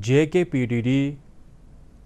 JKPDD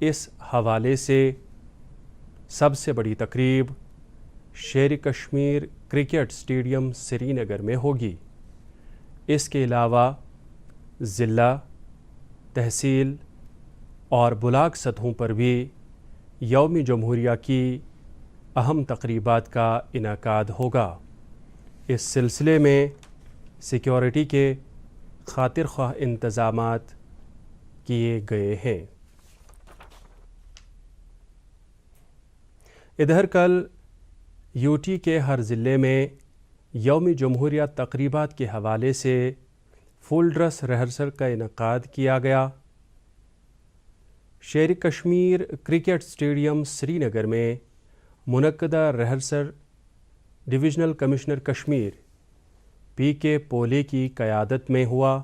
اس حوالے سے سب سے بڑی تقریب شیر کشمیر کرکٹ اسٹیڈیم سری نگر میں ہوگی۔ اس کے علاوہ ضلع، تحصیل اور بلاک سطحوں پر بھی یوم جمہوریہ کی اہم تقریبات کا انعقاد ہوگا۔ اس سلسلے میں سیکیورٹی کے خاطر خواہ انتظامات کیے گئے ہیں۔ ادھر کل یوٹی کے ہر ضلع میں یوم جمہوریہ تقریبات کے حوالے سے فل ڈریس ریہرسل کا انعقاد کیا گیا۔ شیر کشمیر کرکٹ اسٹیڈیم سری نگر میں منعقدہ ریہرسل ڈویژنل کمشنر کشمیر پی کے پولے کی قیادت میں ہوا۔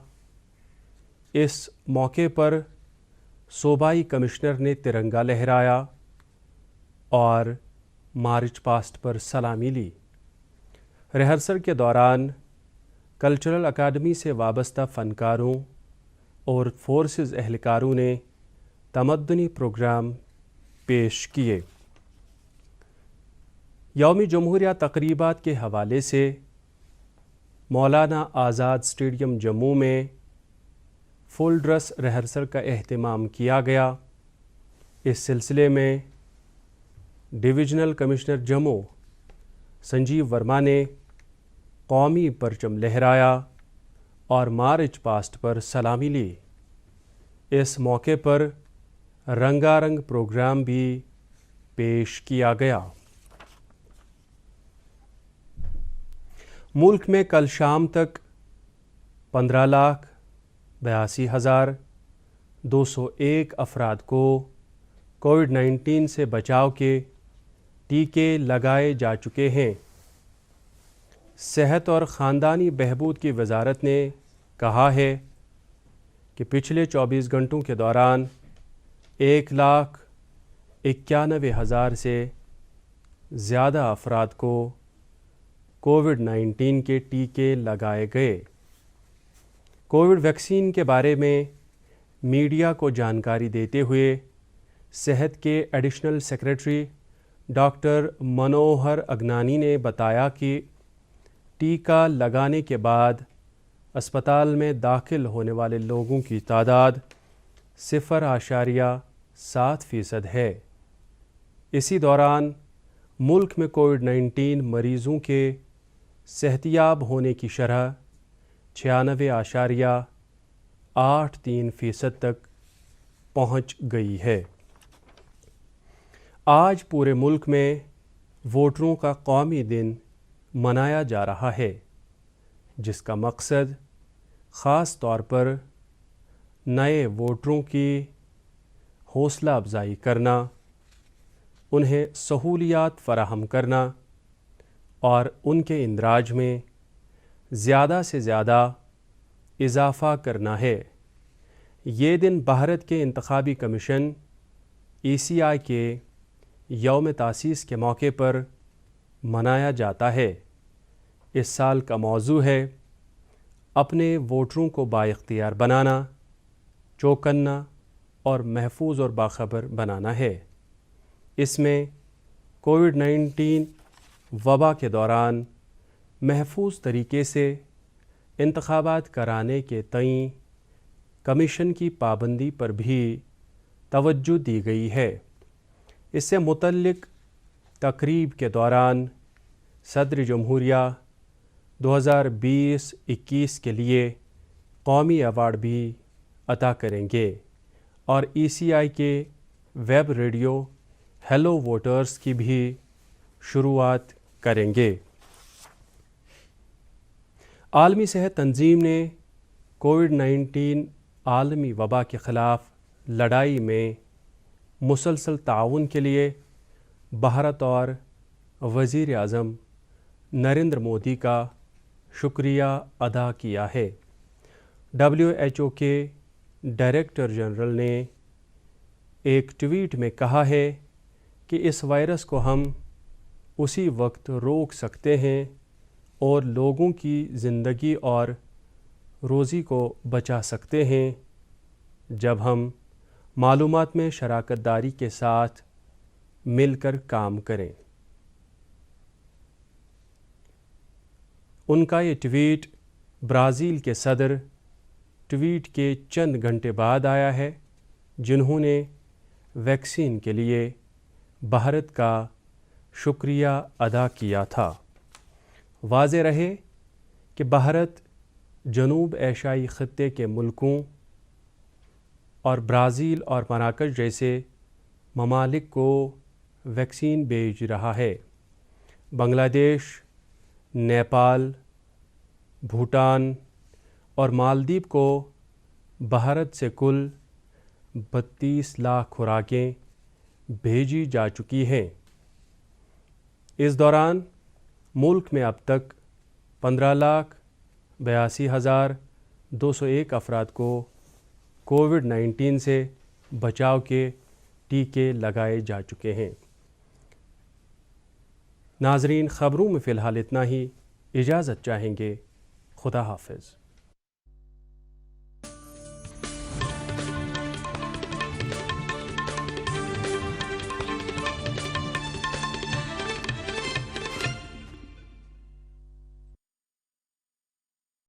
اس موقع پر صوبائی کمشنر نے ترنگا لہرایا اور مارچ پاسٹ پر سلامی لی۔ ریہرسل کے دوران کلچرل اکیڈمی سے وابستہ فنکاروں اور فورسز اہلکاروں نے تمدنی پروگرام پیش کیے۔ یوم جمہوریہ تقریبات کے حوالے سے مولانا آزاد اسٹیڈیم جموں میں فل ڈریس ریہرسل کا اہتمام کیا گیا۔ اس سلسلے میں ڈویژنل کمشنر جموں سنجیو ورما نے قومی پرچم لہرایا اور مارچ پاسٹ پر سلامی لی۔ اس موقع پر رنگا رنگ پروگرام بھی پیش کیا گیا۔ ملک میں کل شام تک 15,82,201 افراد کو کووڈ-19 سے بچاؤ کے ٹیکے لگائے جا چکے ہیں۔ صحت اور خاندانی بہبود کی وزارت نے کہا ہے کہ پچھلے 24 گھنٹوں کے دوران 1,91,000 سے زیادہ افراد کو کووڈ-19 کے ٹیکے لگائے گئے۔ کووڈ ویکسین کے بارے میں میڈیا کو جانکاری دیتے ہوئے صحت کے ایڈیشنل سیکریٹری ڈاکٹر منوہر اگنانی نے بتایا کہ ٹیکہ لگانے کے بعد اسپتال میں داخل ہونے والے لوگوں کی تعداد 0.7% ہے۔ اسی دوران ملک میں کووڈ-19 مریضوں کے صحتیاب ہونے کی شرح 96.83% تک پہنچ گئی ہے۔ آج پورے ملک میں ووٹروں کا قومی دن منایا جا رہا ہے، جس کا مقصد خاص طور پر نئے ووٹروں کی حوصلہ افزائی کرنا، انہیں سہولیات فراہم کرنا اور ان کے اندراج میں زیادہ سے زیادہ اضافہ کرنا ہے۔ یہ دن بھارت کے انتخابی کمیشن ECI کے یوم تاسیس کے موقع پر منایا جاتا ہے۔ اس سال کا موضوع ہے اپنے ووٹروں کو بااختیار بنانا، چوکنا اور محفوظ اور باخبر بنانا ہے۔ اس میں کووڈ-19 وبا کے دوران محفوظ طریقے سے انتخابات کرانے کے تئیں کمیشن کی پابندی پر بھی توجہ دی گئی ہے۔ اس سے متعلق تقریب کے دوران صدر جمہوریہ 2020-21 کے لیے قومی ایوارڈ بھی عطا کریں گے اور ECI کے ویب ریڈیو ہیلو ووٹرز کی بھی شروعات کریں گے۔ عالمی صحت تنظیم نے کووڈ-19 عالمی وبا کے خلاف لڑائی میں مسلسل تعاون کے لیے بھارت اور وزیر اعظم نریندر مودی کا شکریہ ادا کیا ہے۔ WHO کے ڈائریکٹر جنرل نے ایک ٹویٹ میں کہا ہے کہ اس وائرس کو ہم اسی وقت روک سکتے ہیں اور لوگوں کی زندگی اور روزی کو بچا سکتے ہیں جب ہم معلومات میں شراکت داری کے ساتھ مل کر کام کریں۔ ان کا یہ ٹویٹ برازیل کے صدر ٹویٹ کے چند گھنٹے بعد آیا ہے، جنہوں نے ویکسین کے لیے بھارت کا شکریہ ادا کیا تھا۔ واضح رہے کہ بھارت جنوب ایشیائی خطے کے ملکوں اور برازیل اور مراکش جیسے ممالک کو ویکسین بھیج رہا ہے۔ بنگلہ دیش، نیپال، بھوٹان اور مالدیپ کو بھارت سے کل 32 لاکھ خوراکیں بھیجی جا چکی ہیں۔ اس دوران ملک میں اب تک 15,82,201 افراد کو کووڈ-19 سے بچاؤ کے ٹیکے لگائے جا چکے ہیں۔ ناظرین، خبروں میں فی الحال اتنا ہی، اجازت چاہیں گے۔ خدا حافظ۔